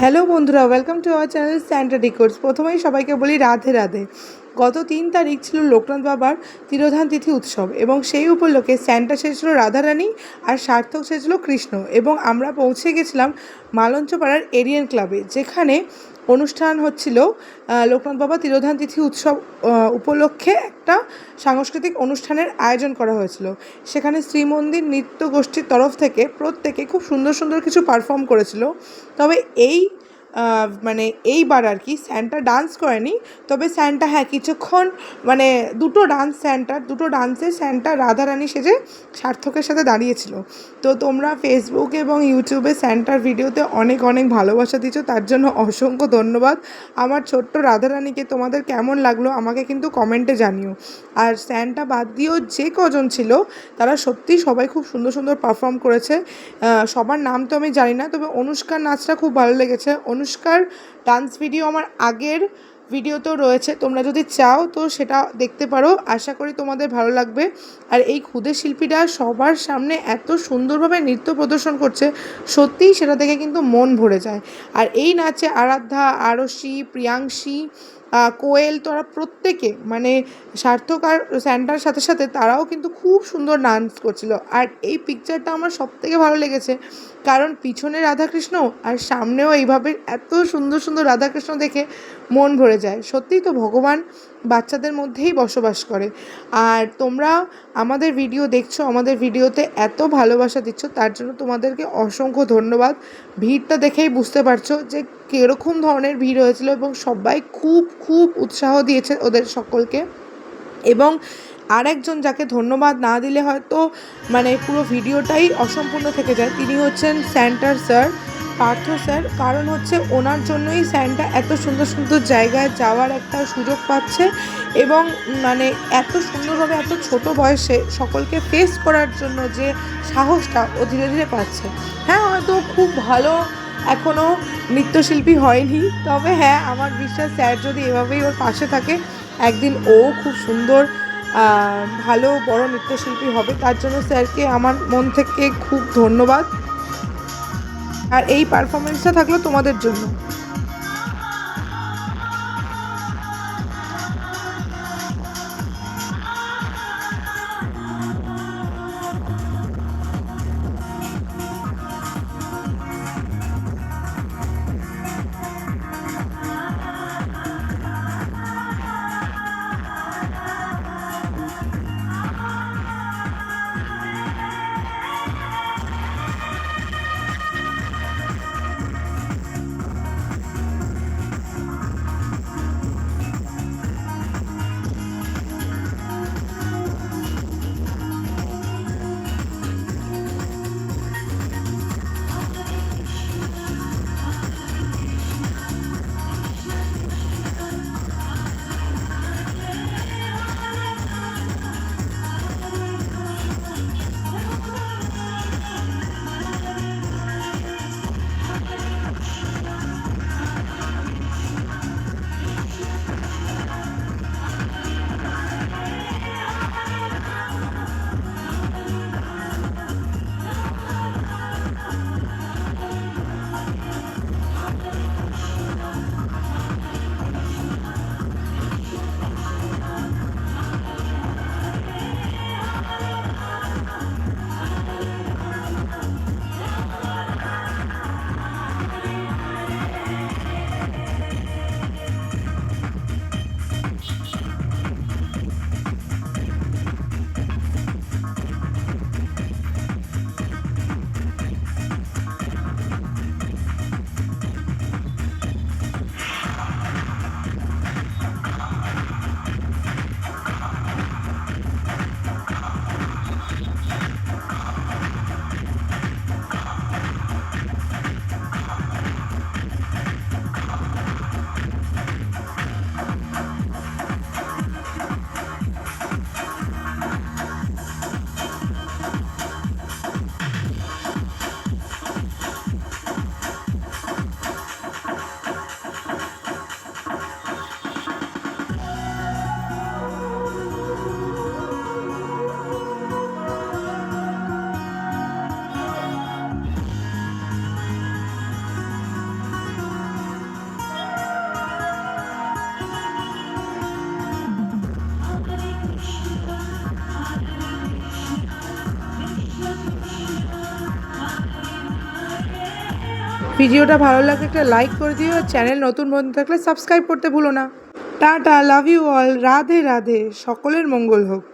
Hello বন্ধুরা, welcome to our channel Santa Decodes. প্রথমেই সবাইকে বলি রাধে রাধে। গত 3 তারিখ ছিল লোকনাথ বাবার তিরোধান তিথি উৎসব এবং সেই উপলক্ষে স্যান্টা সেজেছিল রাধারানী আর সার্থক সেজেছিল কৃষ্ণ। এবং আমরা পৌঁছে গেছিলাম মালঞ্চপাড়ার এরিয়ান ক্লাবে, যেখানে অনুষ্ঠান হচ্ছিল লোকনাথ বাবা তিরোধান তিথি উৎসব উপলক্ষে একটা সাংস্কৃতিক অনুষ্ঠানের আয়োজন করা হয়েছিল। সেখানে শ্রীমন্দির নৃত্য গোষ্ঠীর তরফ থেকে প্রত্যেকে খুব সুন্দর সুন্দর কিছু পারফর্ম করেছিল। তবে এইবার আর কি স্যান্টা ডান্স করেনি, তবে স্যান্টা কিছুক্ষণ দুটো ডান্সে স্যান্টা রাধারানী সেজে সার্থকের সাথে দাঁড়িয়েছিল। তো তোমরা ফেসবুক এবং ইউটিউবে স্যান্টার ভিডিওতে অনেক অনেক ভালোবাসা দিচ্ছ, তার জন্য অসংখ্য ধন্যবাদ। আমার ছোট্ট রাধারানীকে তোমাদের কেমন লাগলো আমাকে কিন্তু কমেন্টে জানিও। আর স্যান্টা বাদ দিয়েও যে কজন ছিল তারা সত্যি সবাই খুব সুন্দর সুন্দর পারফর্ম করেছে। সবার নাম তো আমি জানি না, তবে অনুষ্কার নাচটা খুব ভালো লেগেছে। অনুষ্কার ডান্স ভিডিও আমার আগের ভিডিওতেও রয়েছে, তোমরা যদি চাও তো সেটা দেখতে পারো, আশা করি তোমাদের ভালো লাগবে। আর এই ক্ষুদে শিল্পীরা সবার সামনে এত সুন্দরভাবে নৃত্য প্রদর্শন করছে, সত্যিই সেটা দেখে কিন্তু মন ভরে যায়। আর এই নাচে আরাধ্যা, আরশি, প্রিয়াংশী, কোয়েল, তোরা প্রত্যেকে সার্থক আর স্যান্টার সাথে সাথে তারাও কিন্তু খুব সুন্দর ডান্স করছিল। আর এই পিকচারটা আমার সবথেকে ভালো লেগেছে, কারণ পিছনে রাধাকৃষ্ণ আর সামনেও এইভাবে এত সুন্দর সুন্দর রাধাকৃষ্ণ দেখে মন ভরে যায়। সত্যিই তো ভগবান বাচ্চাদের মধ্যেই বসবাস করে। আর তোমরা আমাদের ভিডিও দেখছো, আমাদের ভিডিওতে এত ভালোবাসা দিচ্ছ, তার জন্য তোমাদেরকে অসংখ্য ধন্যবাদ। ভিড়টা দেখেই বুঝতে পারছো যে কীরকম ধরনের ভিড় হয়েছিল এবং সবাই খুব খুব উৎসাহ দিয়েছে ওদের সকলকে। এবং আরেকজন যাকে ধন্যবাদ না দিলে হয়তো পুরো ভিডিওটাই অসম্পূর্ণ থেকে যায়, তিনি হচ্ছেন স্যান্টার স্যার, পার্থ স্যার। কারণ হচ্ছে ওনার জন্যই স্যান্টা এত সুন্দর সুন্দর জায়গায় যাওয়ার একটা সুযোগ পাচ্ছে এবং এত সুন্দরভাবে এত ছোট বয়সে সকলকে ফেস করার জন্য যে সাহসটা ও ধীরে ধীরে পাচ্ছে। হ্যাঁ, হয়তো খুব ভালো এখনও নৃত্যশিল্পী হয়নি, তবে হ্যাঁ, আমার বিশ্বাস স্যার যদি এভাবেই ওর পাশে থাকে, একদিন ও খুব সুন্দর ভালো বড় নৃত্যশিল্পী হবে। তার জন্য স্যারকে আমার মন থেকে খুব ধন্যবাদ। আর এই পারফরমেন্সটা থাকলো তোমাদের জন্য। ভিডিওটা ভালো লাগলে একটা লাইক করে দিও, আর চ্যানেল নতুন বন্ধু থাকলে সাবস্ক্রাইব করতে ভুলো না। Tata, love you all, Radhe Radhe, সকলের মঙ্গল হোক।